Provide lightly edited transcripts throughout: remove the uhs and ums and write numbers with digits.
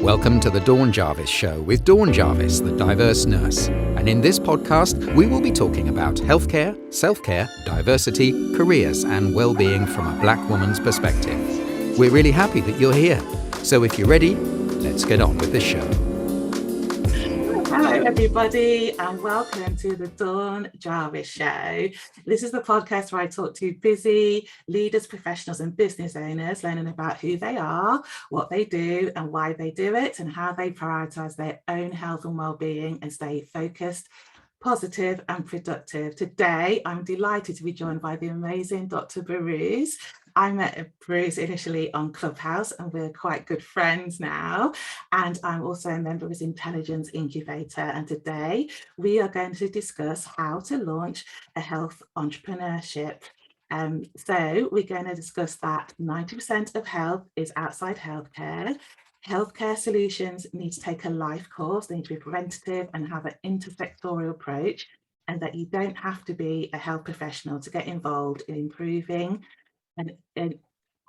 Welcome to the Dawn Jarvis Show with Dawn Jarvis, the diverse nurse. And in this podcast, we will be talking about healthcare, self-care, diversity, careers, and well-being from a Black woman's perspective. We're really happy that you're here. So if you're ready, let's get on with the show. Hello, everybody, and welcome to the Dawn Jarvis Show. This is the podcast where I talk to busy leaders, professionals, and business owners, learning about who they are, what they do, and why they do it, and how they prioritize their own health and well-being and stay focused, positive, and productive. Today, I'm delighted to be joined by the amazing Dr. Behrooz. I met Behrooz initially on Clubhouse, and we're quite good friends now. And I'm also a member of his Intelligence Incubator. And today we are going to discuss how to launch a health entrepreneurship. So we're going to discuss that 90% of health is outside healthcare. Healthcare solutions need to take a life course. They need to be preventative and have an intersectoral approach, and that you don't have to be a health professional to get involved in improving and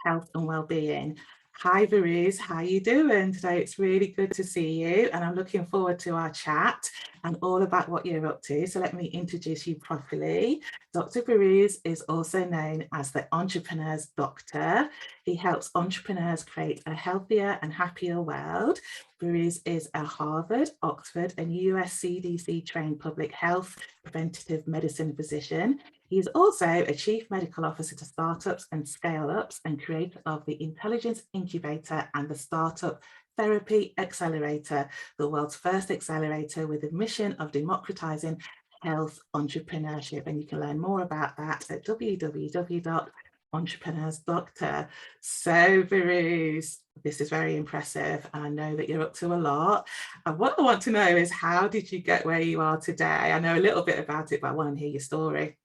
health and well-being. Hi Behrooz, how are you doing today? It's really good to see you, and I'm looking forward to our chat and all about what you're up to. So let me introduce you properly. Dr. Behrooz is also known as the Entrepreneur's Doctor. He helps entrepreneurs create a healthier and happier world. Behrooz is a Harvard, Oxford, and US CDC trained public health preventive medicine physician. He is also a chief medical officer to startups and scale-ups and creator of the Intelligence Incubator and the startup Therapy Accelerator, the world's first accelerator with the mission of democratizing health entrepreneurship. And you can learn more about that at www.entrepreneursdoctor. So Behrooz, this is very impressive. I know that you're up to a lot. And what I want to know is, how did you get where you are today? I know a little bit about it, but I want to hear your story.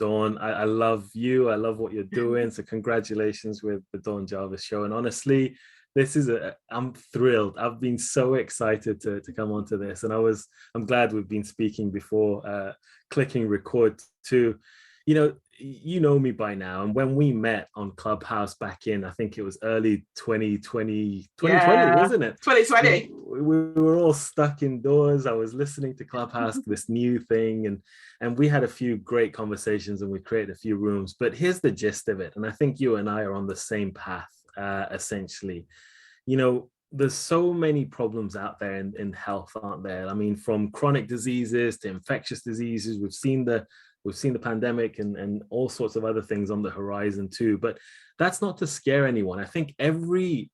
Dawn, I love you. I love what you're doing. So congratulations with the Dawn Jarvis Show. And honestly, I'm thrilled. I've been so excited to come onto this. And I'm glad we've been speaking before clicking record too. You know me by now. And when we met on Clubhouse back in, I think it was early 2020, wasn't it? 2020. We were all stuck indoors. I was listening to Clubhouse, this new thing, and we had a few great conversations and we created a few rooms. But here's the gist of it. And I think you and I are on the same path, essentially. There's so many problems out there in health, aren't there? I mean, from chronic diseases to infectious diseases, we've seen the pandemic and all sorts of other things on the horizon too. But that's not to scare anyone. I think every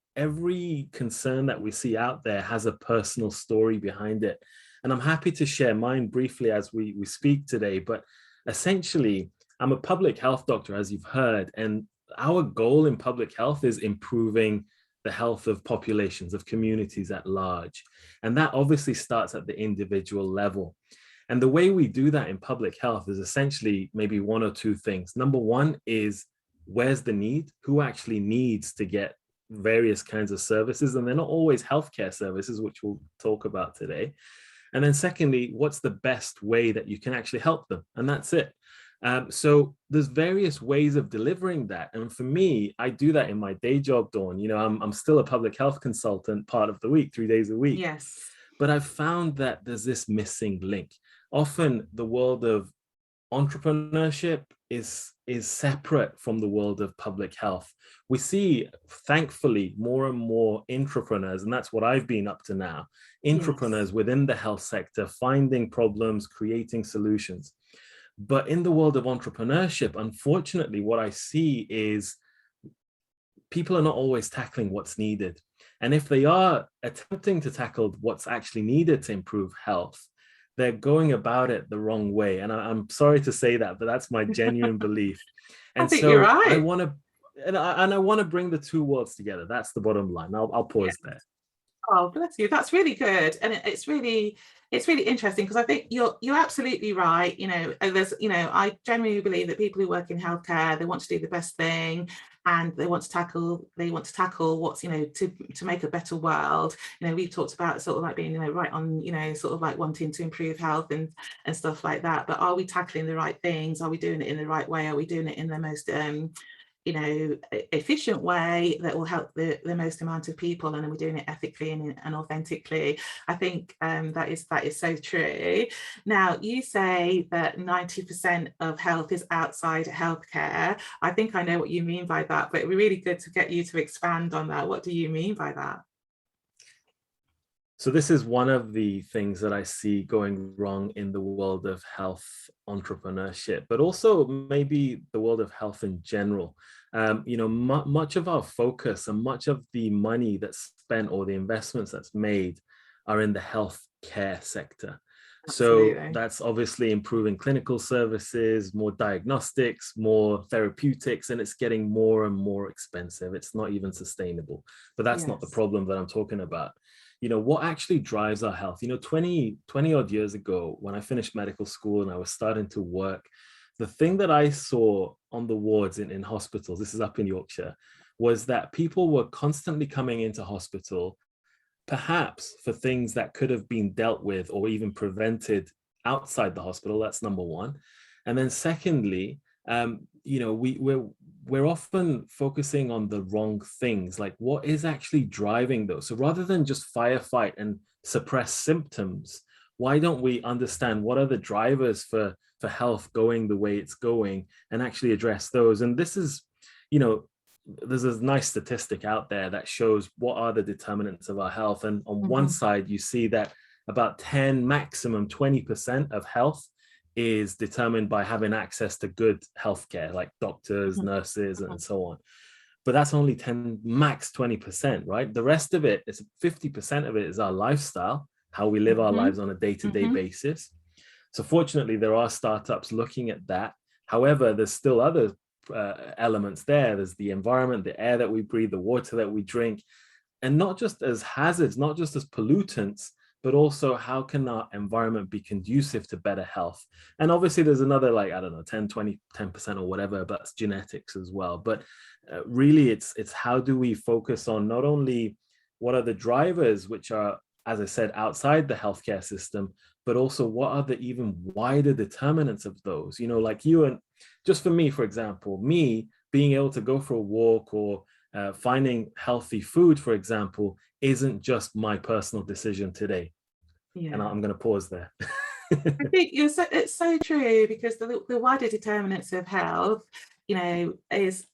concern that we see out there has a personal story behind it. And I'm happy to share mine briefly as we speak today. But essentially, I'm a public health doctor, as you've heard. And our goal in public health is improving the health of populations, of communities at large. And that obviously starts at the individual level. And the way we do that in public health is essentially maybe one or two things. Number one is, where's the need? Who actually needs to get various kinds of services? And they're not always healthcare services, which we'll talk about today. And then secondly, what's the best way that you can actually help them? And that's it. So there's various ways of delivering that. And for me, I do that in my day job, Dawn. I'm still a public health consultant part of the week, 3 days a week. Yes. But I've found that there's this missing link. Often the world of entrepreneurship is separate from the world of public health. We see, thankfully, more and more intrapreneurs, and that's what I've been up to now, intrapreneurs within the health sector, finding problems, creating solutions. But in the world of entrepreneurship, unfortunately, what I see is people are not always tackling what's needed. And if they are attempting to tackle what's actually needed to improve health, they're going about it the wrong way. And I'm sorry to say that, but that's my genuine belief. And I think you're right. I want to bring the two worlds together. That's the bottom line. I'll pause there. Oh, bless you. That's really good. And it's really interesting, because I think you're absolutely right. I genuinely believe that people who work in healthcare, they want to do the best thing, and they want to tackle what's, to make a better world. We've talked about sort of like being, right on, sort of like wanting to improve health and stuff like that. But are we tackling the right things? Are we doing it in the right way? Are we doing it in the most efficient way that will help the most amount of people, and then we're doing it ethically and authentically. I think that is so true. Now, you say that 90% of health is outside healthcare. I think I know what you mean by that, but it'd be really good to get you to expand on that. What do you mean by that? So this is one of the things that I see going wrong in the world of health entrepreneurship, but also maybe the world of health in general. Much of our focus and much of the money that's spent or the investments that's made are in the healthcare sector. Absolutely. So that's obviously improving clinical services, more diagnostics, more therapeutics, and it's getting more and more expensive. It's not even sustainable. But that's not the problem that I'm talking about. What actually drives our health? 20 odd years ago, when I finished medical school and I was starting to work, the thing that I saw on the wards in hospitals, this is up in Yorkshire, was that people were constantly coming into hospital, perhaps for things that could have been dealt with or even prevented outside the hospital. That's number one. And then secondly, we're often focusing on the wrong things, like what is actually driving those. So rather than just firefight and suppress symptoms, why don't we understand what are the drivers for health going the way it's going and actually address those? And this is, there's a nice statistic out there that shows what are the determinants of our health. And on one side, you see that about 10, maximum 20% of health is determined by having access to good healthcare, like doctors, nurses, and so on. But that's only 10, max 20%, right? The rest of it is 50% of it is our lifestyle, how we live our lives on a day-to-day basis. So fortunately, there are startups looking at that. However, there's still other elements there. There's the environment, the air that we breathe, the water that we drink, and not just as hazards, not just as pollutants, but also how can our environment be conducive to better health? And obviously there's another 10% or whatever, but it's genetics as well. But really it's how do we focus on not only what are the drivers, which are, as I said, outside the healthcare system, but also what are the even wider determinants of those? Like you and just for me, for example, me being able to go for a walk or finding healthy food, for example, isn't just my personal decision today. And I'm going to pause there. I think it's so true, because the wider determinants of health, it's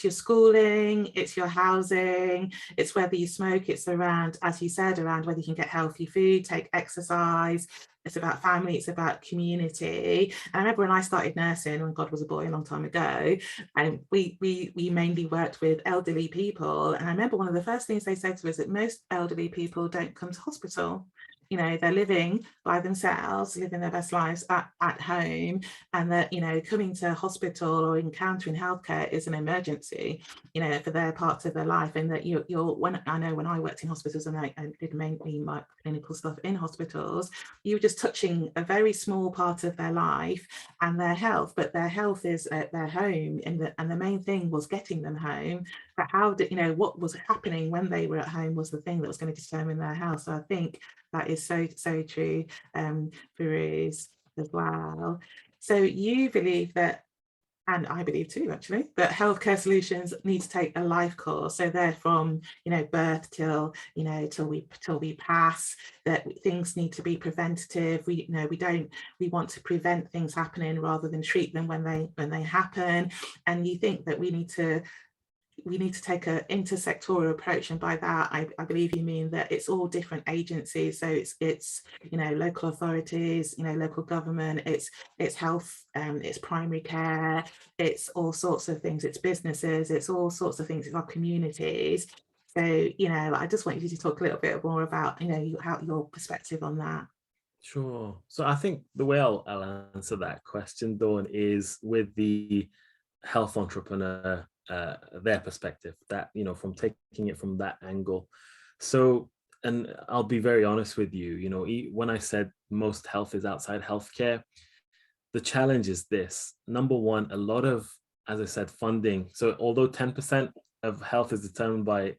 your schooling, it's your housing, it's whether you smoke, it's around, as you said, around whether you can get healthy food, take exercise. It's about family, it's about community. And I remember when I started nursing, when God was a boy a long time ago, and we mainly worked with elderly people. And I remember one of the first things they said to us, that most elderly people don't come to hospital. They're living by themselves, living their best lives at home, and that, coming to hospital or encountering healthcare is an emergency, for their parts of their life. And that when I worked in hospitals and I did mainly my clinical stuff in hospitals, you were just touching a very small part of their life and their health, but their health is at their home, and the main thing was getting them home. But how did, what was happening when they were at home was the thing that was going to determine their health. So I think that is so true, Behrooz, as well. So you believe that, and I believe too, actually, that healthcare solutions need to take a life course. So they're from, birth till we pass, that things need to be preventative. We want to prevent things happening rather than treat them when they happen. And you think that we need to take an intersectoral approach, and by that I believe you mean that it's all different agencies. So it's local authorities, local government, it's health, it's primary care, it's all sorts of things, it's businesses, it's all sorts of things, it's our communities. So I just want you to talk a little bit more about how your perspective on that. Sure. So I think the way I'll answer that question, Dawn, is with the health entrepreneur, their perspective, that from taking it from that angle. So, and I'll be very honest with you, when I said most health is outside healthcare, the challenge is this. Number one, a lot of, as I said, funding. So although 10% of health is determined by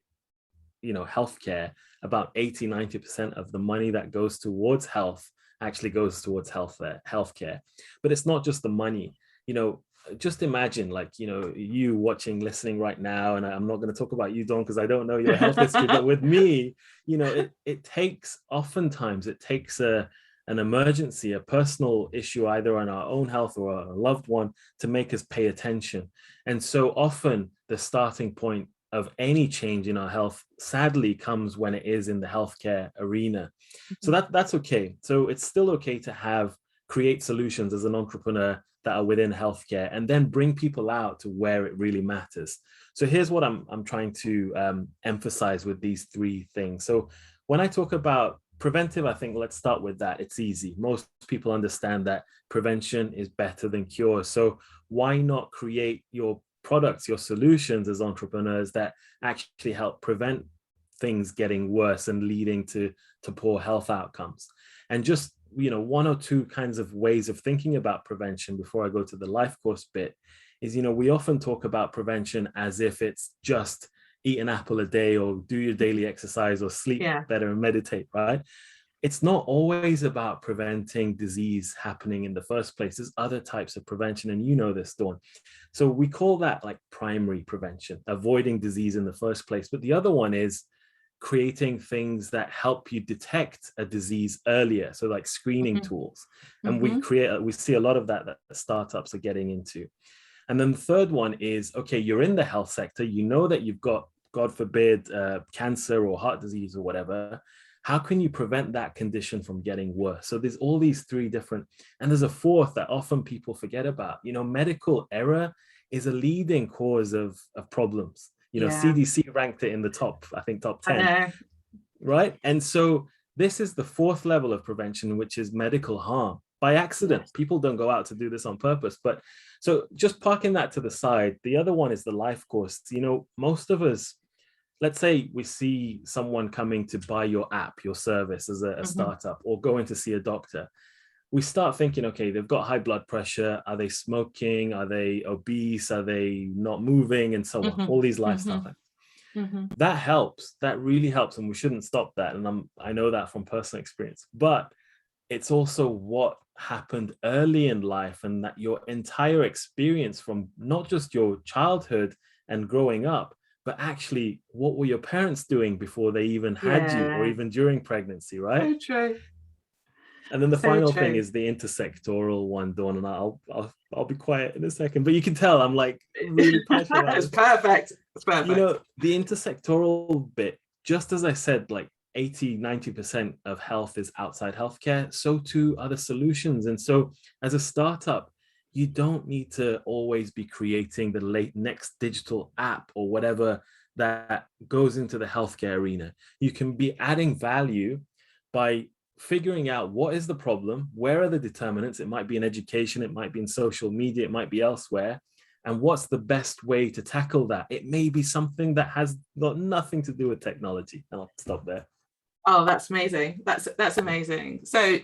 healthcare, about 80-90% of the money that goes towards health actually goes towards healthcare. But it's not just the money. just imagine, like, you watching, listening right now, and I'm not going to talk about you, Dawn, because I don't know your health history, but with me, oftentimes it takes an emergency, a personal issue, either on our own health or a loved one, to make us pay attention. And so often the starting point of any change in our health, sadly, comes when it is in the healthcare arena. So that's okay. So it's still okay to create solutions as an entrepreneur that are within healthcare, and then bring people out to where it really matters. So here's what I'm trying to emphasize with these three things. So when I talk about preventive, I think let's start with that. It's easy. Most people understand that prevention is better than cure. So why not create your products, your solutions as entrepreneurs that actually help prevent things getting worse and leading to poor health outcomes? And just one or two kinds of ways of thinking about prevention before I go to the life course bit is, we often talk about prevention as if it's just eat an apple a day or do your daily exercise or sleep better and meditate, right? It's not always about preventing disease happening in the first place. There's other types of prevention, and you know this, Dawn. So we call that like primary prevention, avoiding disease in the first place. But the other one is creating things that help you detect a disease earlier, so like screening tools. And we see a lot of that startups are getting into. And then the third one is, okay, you're in the health sector, you know that you've got, God forbid, cancer or heart disease or whatever. How can you prevent that condition from getting worse? So there's all these three different, and there's a fourth that often people forget about. Medical error is a leading cause of problems. CDC ranked it in the top 10, right? And so this is the fourth level of prevention, which is medical harm by accident. Yes. People don't go out to do this on purpose. But so just parking that to the side, the other one is the life course. Most of us, let's say we see someone coming to buy your app, your service as a startup, or going to see a doctor. We start thinking, okay, they've got high blood pressure. Are they smoking? Are they obese? Are they not moving? And so on, all these lifestyle things. That helps. That really helps. And we shouldn't stop that. And I know that from personal experience. But it's also what happened early in life, and that your entire experience from not just your childhood and growing up, but actually what were your parents doing before they even had you, or even during pregnancy, right? So true. And then the final thing is the intersectoral one, Dawn, and I'll be quiet in a second, but you can tell I'm like really passionate about It's perfect. It's perfect. The intersectoral bit, just as I said, like 80-90% of health is outside healthcare, so too are the solutions. And so as a startup, you don't need to always be creating the next digital app or whatever that goes into the healthcare arena. You can be adding value by figuring out what is the problem, where are the determinants. It might be in education, it might be in social media, it might be elsewhere. And what's the best way to tackle that? It may be something that has got nothing to do with technology. And I'll stop there. Oh, that's amazing. That's amazing. So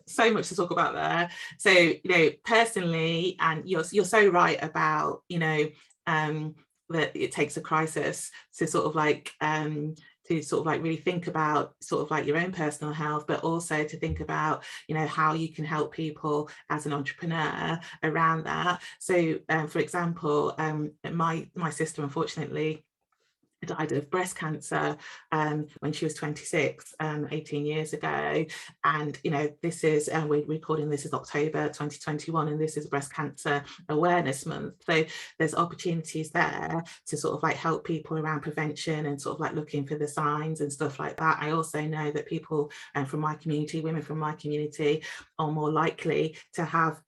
so much to talk about there. So personally, and you're so right about that it takes a crisis to sort of like really think about sort of like your own personal health, but also to think about how you can help people as an entrepreneur around that. So for example, my sister unfortunately died of breast cancer when she was 26, 18 years ago. And, this is, we're recording this is October 2021, and this is Breast Cancer Awareness Month. So there's opportunities there to sort of like help people around prevention and sort of like looking for the signs and stuff like that. I also know that people from my community, women from my community, are more likely to have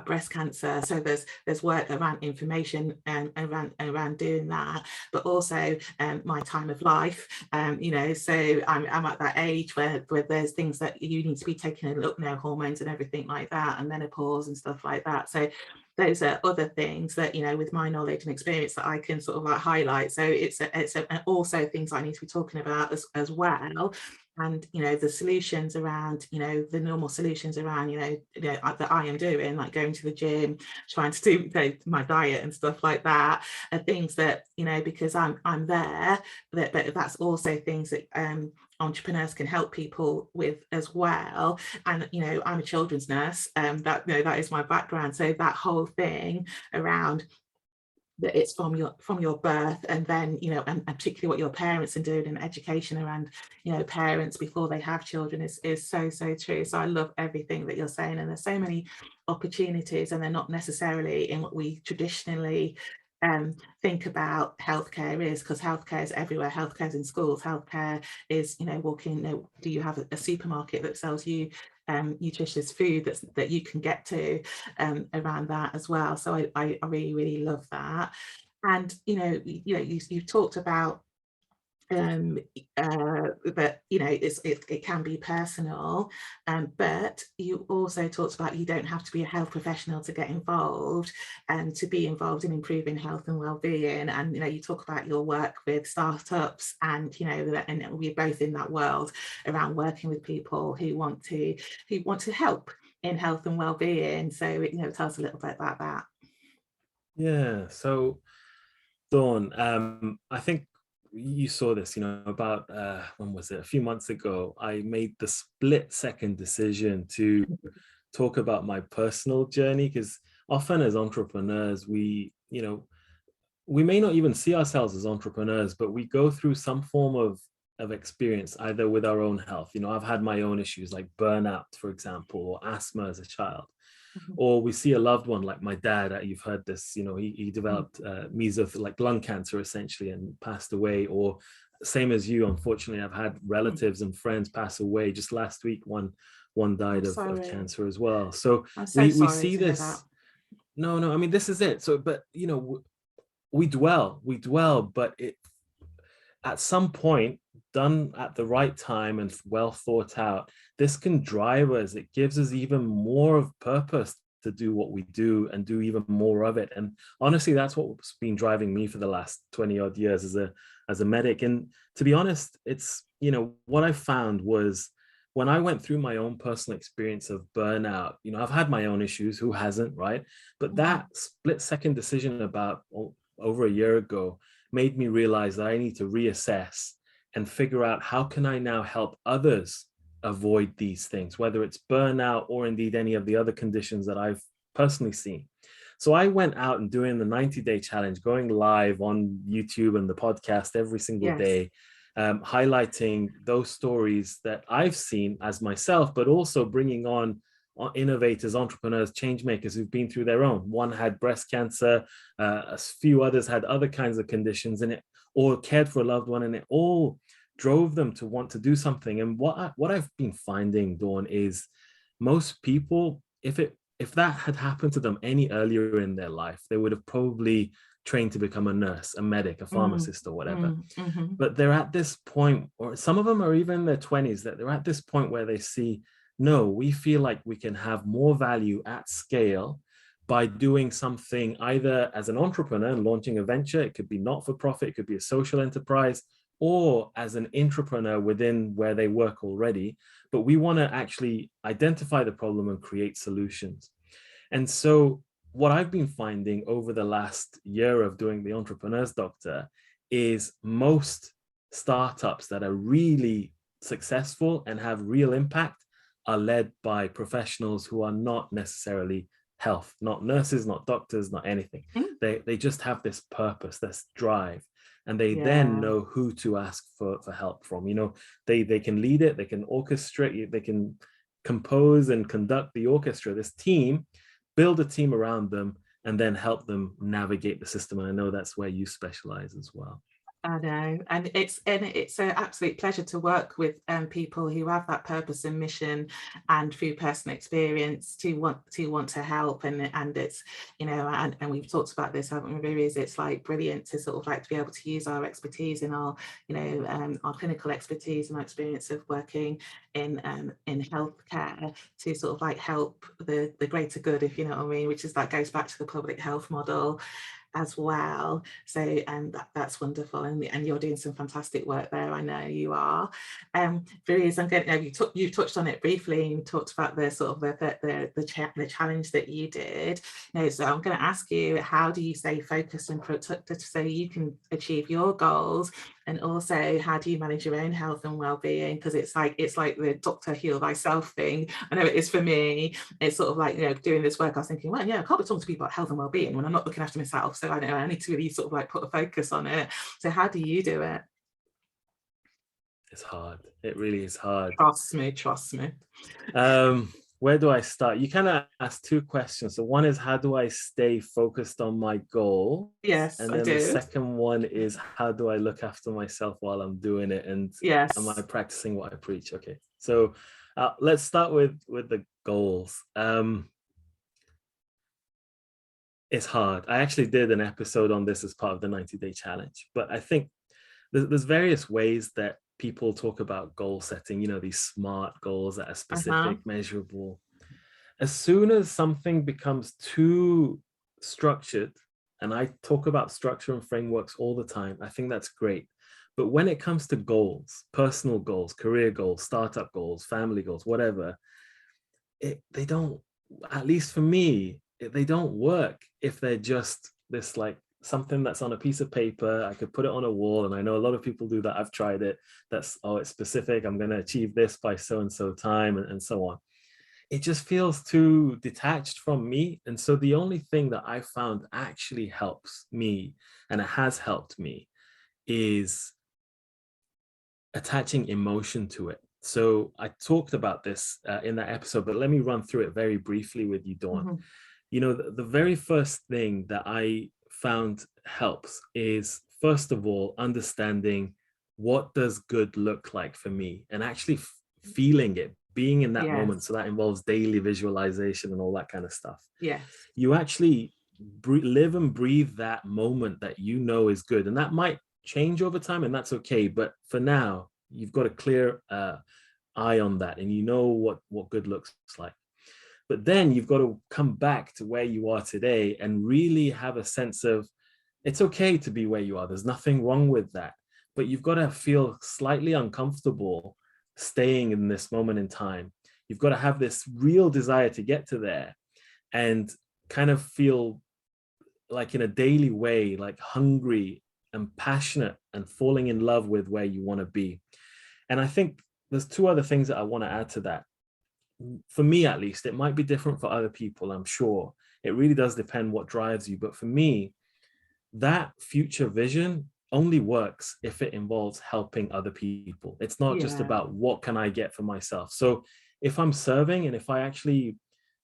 breast cancer. So there's work around information and around doing that, but also my time of life, so I'm at that age where there's things that you need to be taking a look now, hormones and everything like that, and menopause and stuff like that. So those are other things that with my knowledge and experience that I can sort of like highlight. So it's also things I need to be talking about as well. and the solutions around, the normal solutions around, that I am doing, like going to the gym, trying to do my diet and stuff like that, are things that, because I'm there, but that's also things that entrepreneurs can help people with as well. And I'm a children's nurse, that is my background, so that whole thing around that it's from your birth, and then and particularly what your parents are doing, and education around parents before they have children is so true. So I love everything that you're saying, and there's so many opportunities, and they're not necessarily in what we traditionally think about healthcare is, because healthcare is everywhere. Healthcare is in schools, healthcare is walking, do you have a supermarket that sells you nutritious food that you can get to, around that as well. So I really love that. And you've talked about that it can be personal, but you also talked about you don't have to be a health professional to get involved and to be involved in improving health and well-being. And you talk about your work with startups, and and we're both in that world around working with people who want to help in health and well-being. So tell us a little bit about that. Yeah, so Dawn, I think you saw this, about when was it? A few months ago, I made the split-second decision to talk about my personal journey, because often as entrepreneurs, we may not even see ourselves as entrepreneurs, but we go through some form of experience, either with our own health. I've had my own issues like burnout, for example, or asthma as a child. Or we see a loved one, like my dad, you've heard this, he developed like lung cancer essentially and passed away. Or same as you, unfortunately, I've had relatives and friends pass away. Just last week, one died of cancer as well. So we see this. No, I mean, this is it. So, but we dwell, but at some point, done at the right time and well thought out, this can drive us. It gives us even more of purpose to do what we do and do even more of it. And honestly, that's what's been driving me for the last 20 odd years as a medic. And to be honest, it's, what I found was when I went through my own personal experience of burnout, I've had my own issues, who hasn't, right? But that split-second decision about over a year ago made me realize that I need to reassess and figure out how can I now help others avoid these things, whether it's burnout or indeed any of the other conditions that I've personally seen. So I went out and doing the 90-day challenge, going live on YouTube and the podcast every single day, highlighting those stories that I've seen as myself, but also bringing on innovators, entrepreneurs, change makers who've been through their own. One had breast cancer, a few others had other kinds of conditions, and or cared for a loved one, and it all drove them to want to do something. And what I've been finding, Dawn, is most people, if that had happened to them any earlier in their life, they would have probably trained to become a nurse, a medic, a pharmacist, or whatever. But they're at this point, or some of them are even in their 20s, that they're at this point where they see, no, we feel like we can have more value at scale by doing something either as an entrepreneur and launching a venture. It could be not-for-profit, it could be a social enterprise, or as an intrapreneur within where they work already. But we want to actually identify the problem and create solutions. And so what I've been finding over the last year of doing the Entrepreneur's Doctor is most startups that are really successful and have real impact are led by professionals who are not necessarily health, not nurses, not doctors, not anything. They just have this purpose, this drive, and they then know who to ask for help from. They can lead it, they can orchestrate, they can compose and conduct the orchestra, this team, build a team around them, and then help them navigate the system. And I know that's where you specialize as well. I know, and it's an absolute pleasure to work with people who have that purpose and mission, and through personal experience to want to help, and it's and we've talked about this, haven't we, Behrooz? It's like brilliant to sort of like to be able to use our expertise in our our clinical expertise and our experience of working in healthcare to sort of like help the greater good, if you know what I mean, which is that goes back to the public health model. as well. So that's wonderful, and you're doing some fantastic work there. I know you are. Behrooz, I'm going. You touched on it briefly. You talked about the sort of the challenge that you did. So I'm going to ask you, how do you stay focused and productive so you can achieve your goals? And also, how do you manage your own health and well-being? Because it's like the doctor heal thyself thing. I know it is for me. It's sort of like, doing this work, I was thinking, well, yeah, I can't be talking to people about health and well-being when I'm not looking after myself. So I know I need to really sort of like put a focus on it. So how do you do it? It's hard. It really is hard. Trust me. Where do I start? You kind of asked two questions. So one is, how do I stay focused on my goal? Yes, and I then do. The second one is, how do I look after myself while I'm doing it? And yes, am I practicing what I preach? Okay, so let's start with the goals. It's hard. I actually did an episode on this as part of the 90-day challenge, but I think there's various ways that people talk about goal setting, these SMART goals that are specific, measurable. As soon as something becomes too structured, and I talk about structure and frameworks all the time, I think that's great. But when it comes to goals, personal goals, career goals, startup goals, family goals, whatever, they don't, at least for me, they don't work if they're just this like something that's on a piece of paper. I could put it on a wall, and I know a lot of people do that. I've tried it. That's, it's specific. I'm going to achieve this by so-and-so time, and so on. It just feels too detached from me. And so the only thing that I found actually helps me, and it has helped me, is attaching emotion to it. So I talked about this in that episode, but let me run through it very briefly with you, Dawn. The very first thing that I found helps is, first of all, understanding what does good look like for me, and actually feeling it, being in that moment. So that involves daily visualization and all that kind of stuff. Yes. You actually live and breathe that moment that is good. And that might change over time, and that's okay. But for now, you've got a clear eye on that, and what good looks like. But then you've got to come back to where you are today and really have a sense of, it's okay to be where you are. There's nothing wrong with that. But you've got to feel slightly uncomfortable staying in this moment in time. You've got to have this real desire to get to there, and kind of feel like, in a daily way, like hungry and passionate and falling in love with where you want to be. And I think there's two other things that I want to add to that. For me, at least, it might be different for other people, I'm sure. It really does depend what drives you. But for me, that future vision only works if it involves helping other people. It's not just about what can I get for myself. So if I'm serving, and if I actually,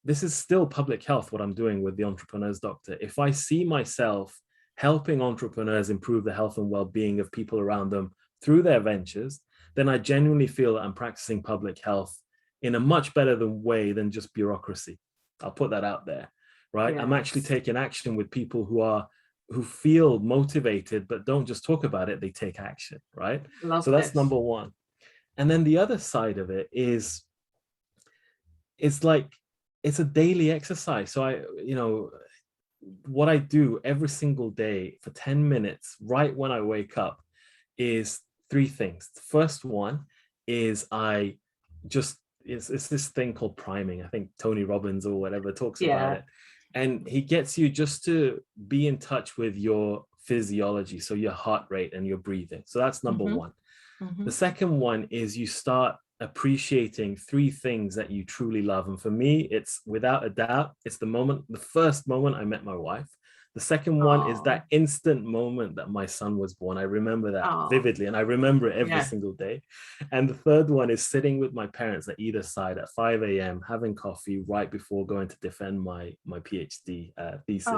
this is still public health, what I'm doing with the Entrepreneurs Doctor. If I see myself helping entrepreneurs improve the health and well-being of people around them through their ventures, then I genuinely feel that I'm practicing public health in a much better way than just bureaucracy. I'll put that out there, right? Yes. I'm actually taking action with people who feel motivated, but don't just talk about it, they take action, right? So that's number one. And then the other side of it is, it's a daily exercise. So what I do every single day for 10 minutes, right when I wake up, is three things. The first one is it's this thing called priming. I think Tony Robbins or whatever talks about it. And he gets you just to be in touch with your physiology, so your heart rate and your breathing. So that's number one. The second one is you start appreciating three things that you truly love. And for me, it's without a doubt, it's the first moment I met my wife. The second one is that instant moment that my son was born. I remember that vividly, and I remember it every single day. And the third one is sitting with my parents at either side at 5 a.m., having coffee right before going to defend my PhD thesis.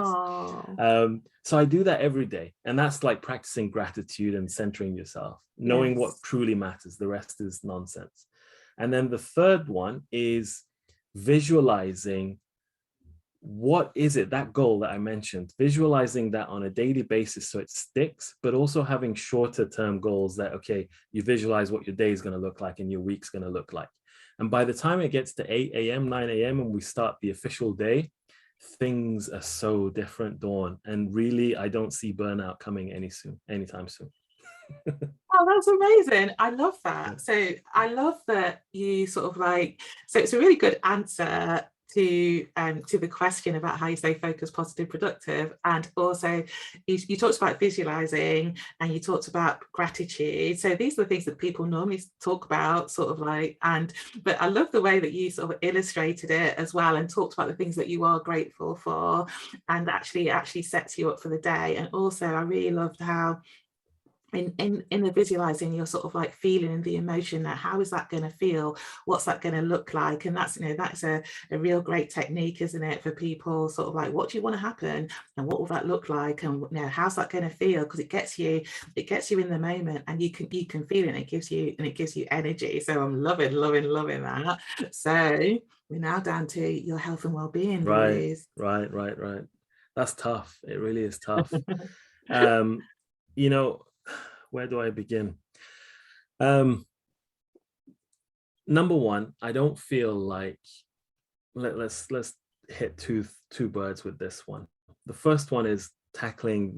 So I do that every day. And that's like practicing gratitude and centering yourself, knowing what truly matters. The rest is nonsense. And then the third one is visualizing, what is it, that goal that I mentioned, visualizing that on a daily basis so it sticks, but also having shorter term goals that, okay, you visualize what your day is going to look like and your week's going to look like. And by the time it gets to 8 a.m., 9 a.m., and we start the official day, things are so different, Dawn. And really, I don't see burnout coming anytime soon. Oh, that's amazing. I love that. Yeah. So I love that you sort of like, so it's a really good answer to the question about how you stay focused, positive, productive. And also you talked about visualizing and you talked about gratitude. So these are the things that people normally talk about, sort of like, but I love the way that you sort of illustrated it as well and talked about the things that you are grateful for, and actually sets you up for the day. And also I really loved how in the visualizing, you're sort of like feeling the emotion, that how is that going to feel, what's that going to look like? And that's, that's a real great technique, isn't it, for people, sort of like, what do you want to happen and what will that look like, and how's that going to feel? Because it gets you in the moment, and you can feel it, and it gives you energy. So I'm loving that. So we're now down to your health and well-being. Right. That's tough. It really is tough. Where do I begin? Number one, I don't feel like, let's hit two birds with this one. The first one is tackling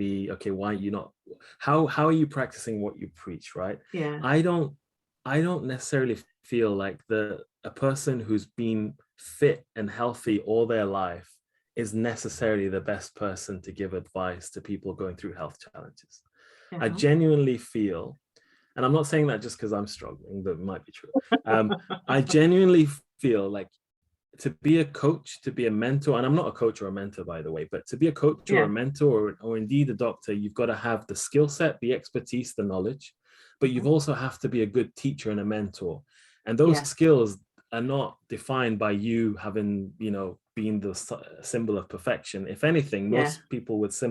why you not, how are you practicing what you preach, right? Yeah. I don't necessarily feel like a person who's been fit and healthy all their life is necessarily the best person to give advice to people going through health challenges. Yeah. I genuinely feel, and I'm not saying that just because I'm struggling, but it might be true. I genuinely feel like to be a coach, to be a mentor, and I'm not a coach or a mentor, by the way, but to be a coach or a mentor or indeed a doctor, you've got to have the skill set, the expertise, the knowledge, but you've also have to be a good teacher and a mentor. And those skills are not defined by you having, being the symbol of perfection. If anything, most people with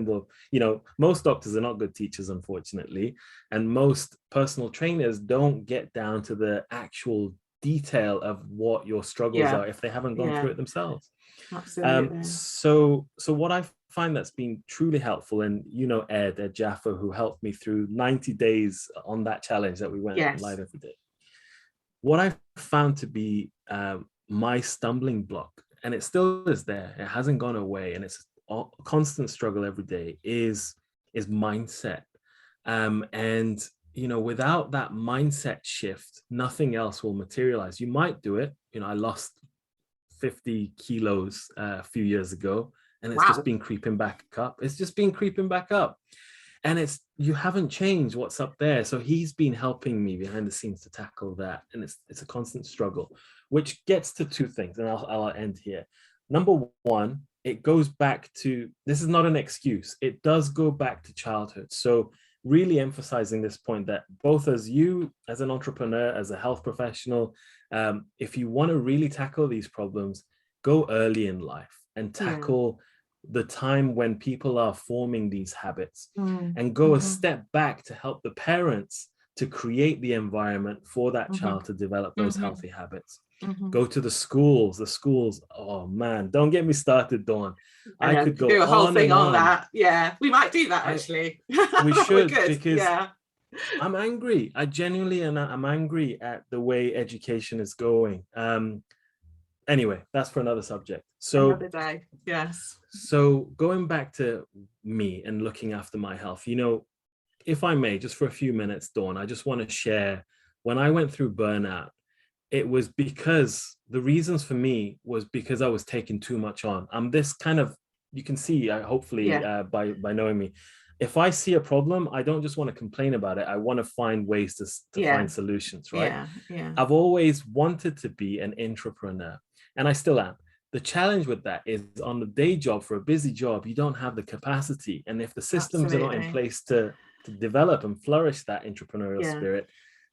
most doctors are not good teachers, unfortunately. And most personal trainers don't get down to the actual detail of what your struggles are if they haven't gone through it themselves. Absolutely. So what I find that's been truly helpful, and Ed Jaffa, who helped me through 90 days on that challenge that we went live every day. What I found to be my stumbling block, and it still is there, it hasn't gone away, and it's a constant struggle every day, is mindset. And without that mindset shift, nothing else will materialize. You might do it. I lost 50 kilos a few years ago, and it's just been creeping back up. And you haven't changed what's up there. So he's been helping me behind the scenes to tackle that. And it's a constant struggle, which gets to two things. And I'll end here. Number one, it goes back to, this is not an excuse. It does go back to childhood. So really emphasizing this point that both as you, as an entrepreneur, as a health professional, if you want to really tackle these problems, go early in life and tackle the time when people are forming these habits, and go a step back to help the parents to create the environment for that child to develop those healthy habits. Go to the schools. Oh man, don't get me started, Dawn. I could go do a whole thing on that. Yeah, we might do that actually. We should, because I'm angry. I genuinely, and I'm angry at the way education is going. Anyway, that's for another subject. So another day. Yes. So going back to me and looking after my health, if I may, just for a few minutes, Dawn, I just want to share, when I went through burnout, it was because the reasons for me was because I was taking too much on. I'm this kind of, you can see, hopefully by knowing me, if I see a problem, I don't just want to complain about it. I want to find ways to find solutions, right? I've always wanted to be an entrepreneur, and I still am. The challenge with that is, on the day job, for a busy job, you don't have the capacity. And if the systems are not in place to develop and flourish that entrepreneurial spirit,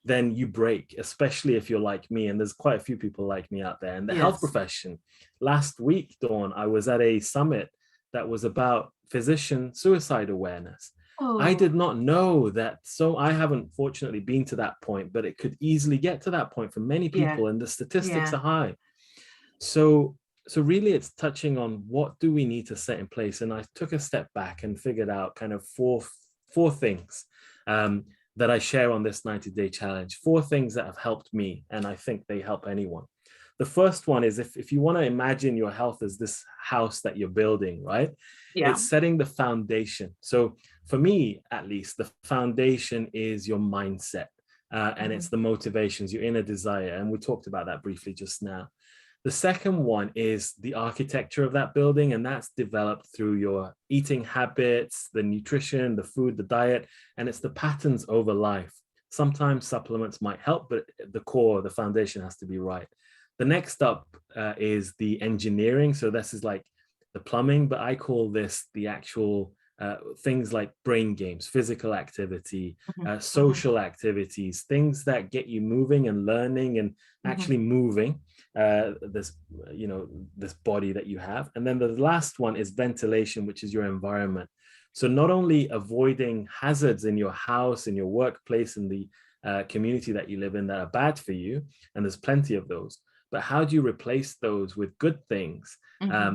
then you break, especially if you're like me. And there's quite a few people like me out there in the health profession. Last week, Dawn, I was at a summit that was about physician suicide awareness. I did not know that. So I haven't fortunately been to that point, but it could easily get to that point for many people, and the statistics are high. So really it's touching on, what do we need to set in place? And I took a step back and figured out kind of four things that I share on this 90-day challenge, 4 things that have helped me, and I think they help anyone. the first one is if you want to imagine your health as this house that you're building, right? Yeah. It's setting the foundation. So for me, at least, the foundation is your mindset, and it's the motivations, your inner desire. And we talked about that briefly just now. The second one is the architecture of that building, and that's developed through your eating habits, the nutrition, the food, the diet, and it's the patterns over life. Sometimes supplements might help, but the core, the foundation has to be right. The next up is the engineering. So this is like the plumbing, but I call this the actual things like brain games, physical activity, social activities, things that get you moving and learning and actually moving this body that you have. And then the last one is ventilation, which is your environment. So not only avoiding hazards in your house, in your workplace, in the community that you live in that are bad for you, and there's plenty of those, but how do you replace those with good things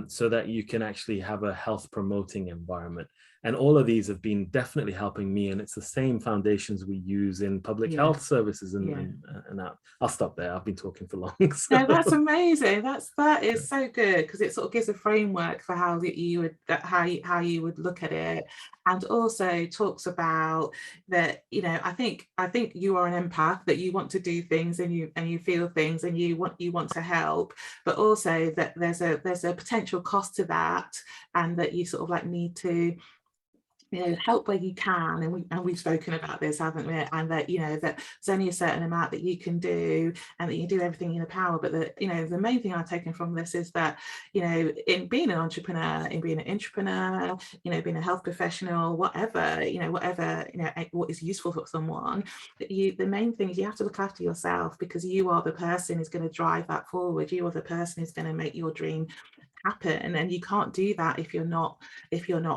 so that you can actually have a health promoting environment? And all of these have been definitely helping me, and it's the same foundations we use in public health services. And I'll stop there. I've been talking for long. So. No, that's amazing. That is so good, because it sort of gives a framework for how you would look at it, and also talks about that. I think you are an empath, that you want to do things and you feel things and you want to help, but also that there's a potential cost to that, and that you sort of like need to help where you can, and we've spoken about this, haven't we? And that that there's only a certain amount that you can do, and that you do everything in your power. But the main thing I've taken from this is that in being an entrepreneur, in being an intrapreneur, being a health professional, whatever what is useful for someone, that the main thing is you have to look after yourself, because you are the person who's going to drive that forward. You are the person who's going to make your dream happen, and you can't do that if you're not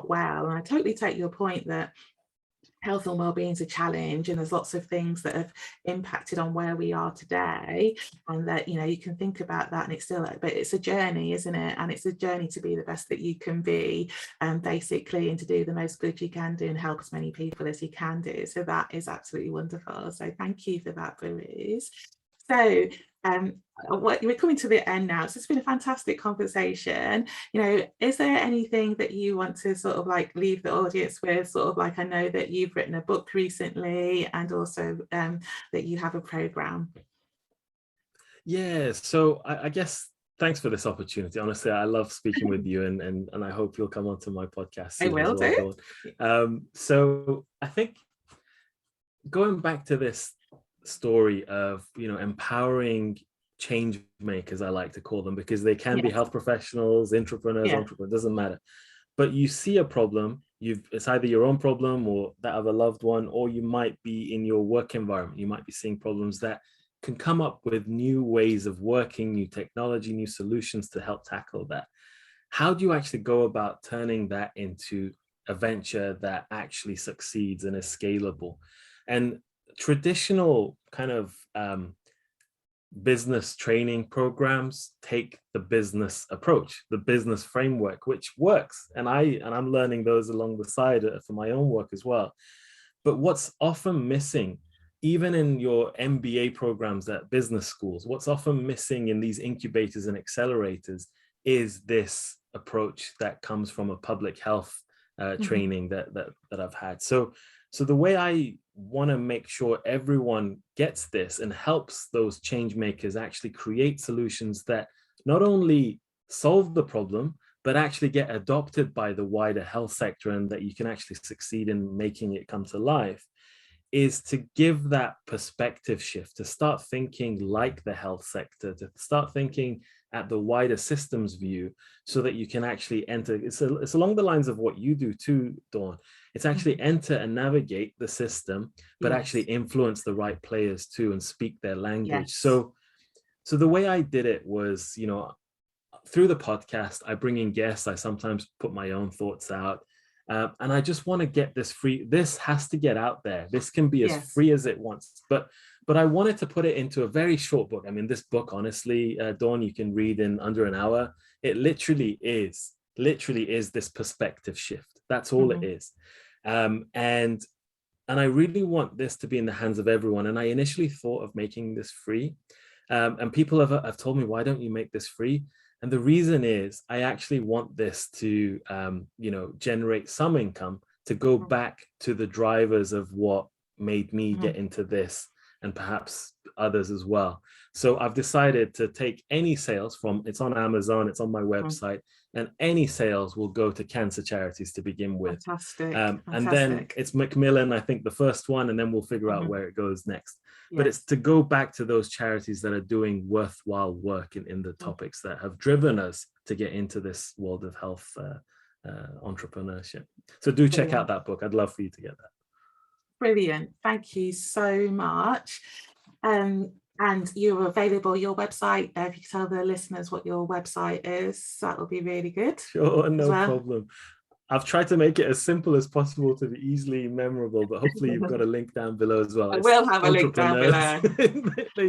well. And I totally take your point that health and well-being is a challenge, and there's lots of things that have impacted on where we are today, and that you can think about that, and it's still, but it's a journey, isn't it? And it's a journey to be the best that you can be, basically, and to do the most good you can do and help as many people as you can do. So that is absolutely wonderful. So thank you for that, Behrooz. So we're coming to the end now. So it's been a fantastic conversation. Is there anything that you want to sort of like leave the audience with? Sort of like, I know that you've written a book recently, and also that you have a program. Yeah, so I guess thanks for this opportunity. Honestly, I love speaking with you, and I hope you'll come onto my podcast soon. I will do. So I think going back to this story of empowering change makers, I like to call them, because they can be health professionals, entrepreneurs, doesn't matter. But you see a problem, it's either your own problem or that of a loved one, or you might be in your work environment, you might be seeing problems that can come up with new ways of working, new technology, new solutions to help tackle that. How do you actually go about turning that into a venture that actually succeeds and is scalable? And traditional kind of business training programs take the business approach, the business framework, which works, and I'm learning those along the side for my own work as well. But what's often missing, even in your MBA programs at business schools, what's often missing in these incubators and accelerators is this approach that comes from a public health training that I've had. So the way I want to make sure everyone gets this and helps those change makers actually create solutions that not only solve the problem, but actually get adopted by the wider health sector, and that you can actually succeed in making it come to life, is to give that perspective shift, to start thinking like the health sector, to start thinking at the wider systems view, so that you can actually enter. It's along the lines of what you do too, Dawn. It's actually enter and navigate the system, but actually influence the right players too and speak their language. So the way I did it was, through the podcast, I bring in guests. I sometimes put my own thoughts out. And I just want to get this free. This has to get out there. This can be as free as it wants. But I wanted to put it into a very short book. I mean, this book, honestly, Dawn, you can read in under an hour. It literally is this perspective shift. That's all it is. And I really want this to be in the hands of everyone. And I initially thought of making this free. And people have told me, why don't you make this free? And the reason is I actually want this to, generate some income to go back to the drivers of what made me get into this, and perhaps others as well. So I've decided to take any sales it's on Amazon, it's on my website, and any sales will go to cancer charities to begin with. Fantastic. And then it's Macmillan, I think, the first one, and then we'll figure out where it goes next. Yes. But it's to go back to those charities that are doing worthwhile work in the topics that have driven us to get into this world of health entrepreneurship. So do check out that book. I'd love for you to get that. Brilliant. Thank you so much. And you're available, your website, if you could tell the listeners what your website is, that would be really good. Sure, no problem. I've tried to make it as simple as possible to be easily memorable, but hopefully you've got a link down below as well. I will have a link down below.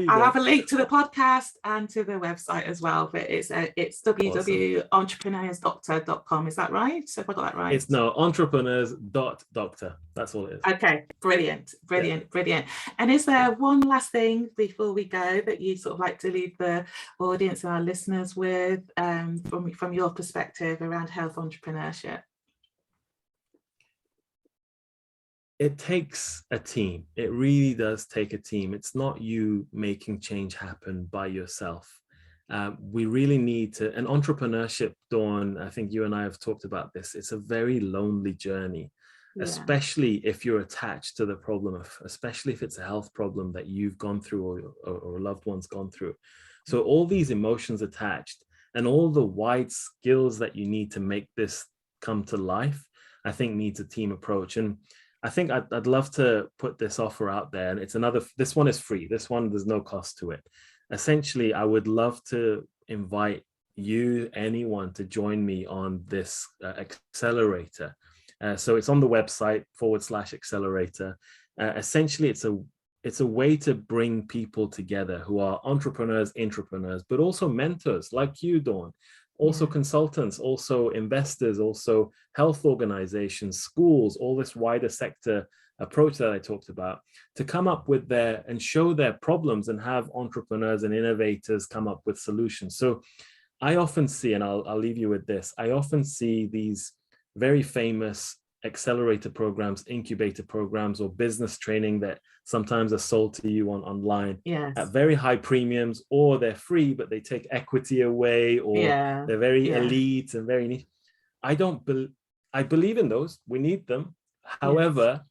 I'll have a link to the podcast and to the website as well, but it's www.entrepreneursdoctor.com. Is that right? So if I got that right? It's entrepreneurs.doctor. That's all it is. Okay, brilliant. And is there one last thing before we go that you'd sort of like to leave the audience and our listeners with from your perspective around health entrepreneurship? It takes a team. It really does take a team. It's not you making change happen by yourself. We really need to, and entrepreneurship, Dawn, I think you and I have talked about this, it's a very lonely journey, especially if you're attached to the problem, especially if it's a health problem that you've gone through or a loved one's gone through. So all these emotions attached and all the wide skills that you need to make this come to life, I think needs a team approach. And I think I'd love to put this offer out there, and this one is free. This one, there's no cost to it. Essentially, I would love to invite you, anyone, to join me on this accelerator. So it's on the website /accelerator. Essentially, it's a way to bring people together who are entrepreneurs, intrapreneurs, but also mentors like you, Dawn. Also consultants, also investors, also health organizations, schools, all this wider sector approach that I talked about, to come up with and show their problems and have entrepreneurs and innovators come up with solutions. So I often see, and I'll leave you with this, I often see these very famous accelerator programs, incubator programs, or business training that sometimes are sold to you online at very high premiums, or they're free, but they take equity away, or they're very elite and very niche. I believe in those. We need them. However,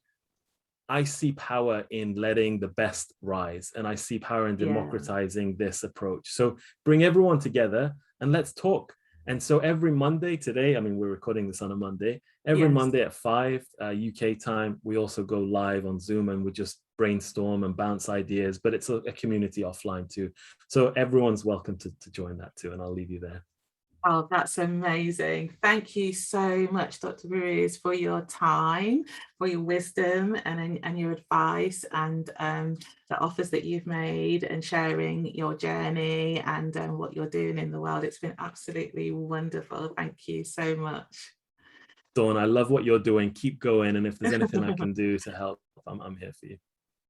I see power in letting the best rise, and I see power in democratizing this approach. So bring everyone together and let's talk. And so every Monday today, I mean, we're recording this on a Monday, every Monday at 5 UK time, we also go live on Zoom and we just brainstorm and bounce ideas, but it's a community offline too. So everyone's welcome to join that too. And I'll leave you there. Oh, that's amazing. Thank you so much, Dr. Behrooz, for your time, for your wisdom and your advice, and the offers that you've made, and sharing your journey and what you're doing in the world. It's been absolutely wonderful. Thank you so much. Dawn, I love what you're doing. Keep going. And if there's anything I can do to help, I'm here for you.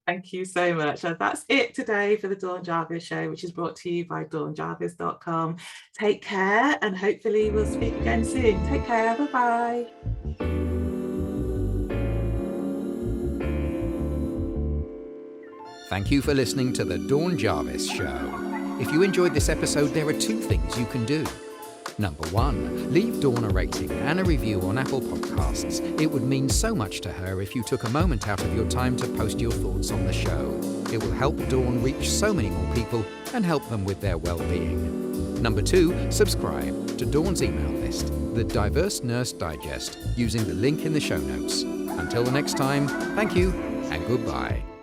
Thank you so much. And that's it today for the Dawn Jarvis Show, which is brought to you by dawnjarvis.com. Take care, and hopefully we'll speak again soon. Take care. Bye-bye. Thank you for listening to the Dawn Jarvis Show. If you enjoyed this episode, there are 2 things you can do. Number 1, leave Dawn a rating and a review on Apple Podcasts. It would mean so much to her if you took a moment out of your time to post your thoughts on the show. It will help Dawn reach so many more people and help them with their well-being. Number 2, subscribe to Dawn's email list, the Diverse Nurse Digest, using the link in the show notes. Until the next time, thank you and goodbye.